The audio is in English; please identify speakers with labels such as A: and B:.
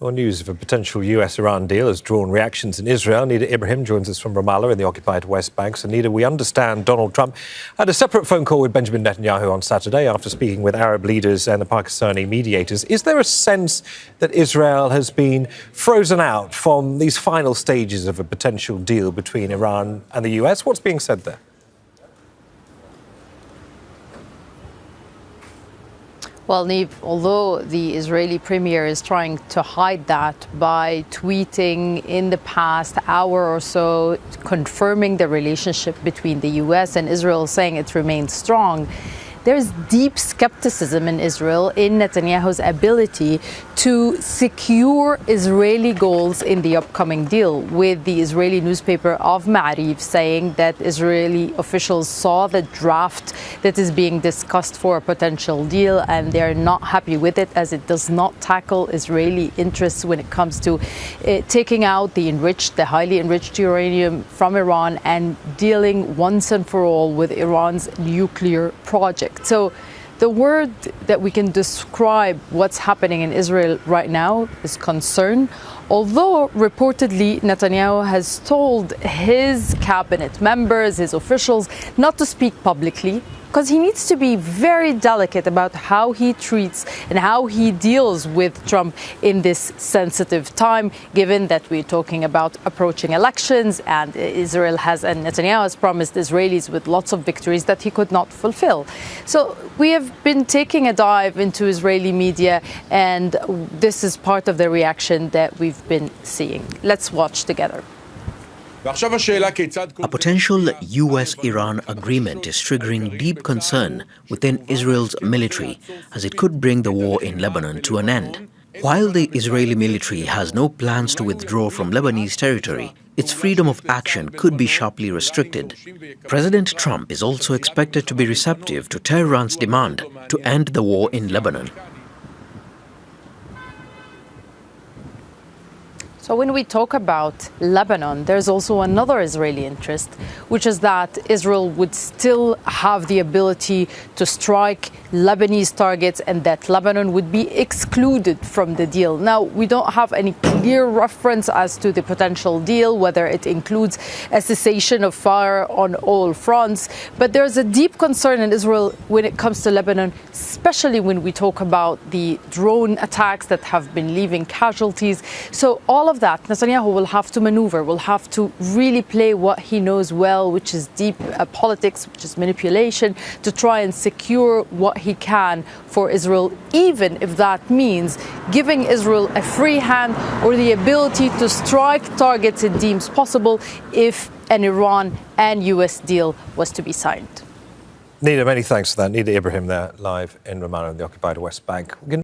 A: Well, news of a potential US-Iran deal has drawn reactions in Israel. Nida Ibrahim joins us from Ramallah in the occupied West Bank. So, Nida, we understand Donald Trump had a separate phone call with Benjamin Netanyahu on Saturday after speaking with Arab leaders and the Pakistani mediators. Is there a sense that Israel has been frozen out from these final stages of a potential deal between Iran and the US? What's being said there?
B: Well, Neve, although the Israeli premier is trying to hide that by tweeting in the past hour or so, confirming the relationship between the U.S. and Israel, saying it remains strong, there's deep skepticism in Israel in Netanyahu's ability to secure Israeli goals in the upcoming deal, with the Israeli newspaper of Ma'arif saying that Israeli officials saw the draft that is being discussed for a potential deal and they're not happy with it, as it does not tackle Israeli interests when it comes to taking out the highly enriched uranium from Iran and dealing once and for all with Iran's nuclear project. So the word that we can describe what's happening in Israel right now is concern, although reportedly Netanyahu has told his cabinet members, his officials, not to speak publicly, because he needs to be very delicate about how he treats and how he deals with Trump in this sensitive time, given that we're talking about approaching elections and Israel has, and Netanyahu has promised Israelis with lots of victories that he could not fulfill. So we have been taking a dive into Israeli media, and this is part of the reaction that we've been seeing. Let's watch together.
C: A potential US-Iran agreement is triggering deep concern within Israel's military, as it could bring the war in Lebanon to an end. While the Israeli military has no plans to withdraw from Lebanese territory, its freedom of action could be sharply restricted. President Trump is also expected to be receptive to Tehran's demand to end the war in Lebanon.
B: So when we talk about Lebanon, there's also another Israeli interest, which is that Israel would still have the ability to strike Lebanese targets and that Lebanon would be excluded from the deal. Now, we don't have any clear reference as to the potential deal, whether it includes a cessation of fire on all fronts, but there's a deep concern in Israel when it comes to Lebanon, especially when we talk about the drone attacks that have been leaving casualties. So all of that, Netanyahu will have to maneuver, will have to really play what he knows well, which is deep politics, which is manipulation, to try and secure what he can for Israel, even if that means giving Israel a free hand or the ability to strike targets it deems possible if an Iran and US deal was to be signed.
A: Nida, many thanks for that. Nida Ibrahim there, live in Ramallah in the occupied West Bank.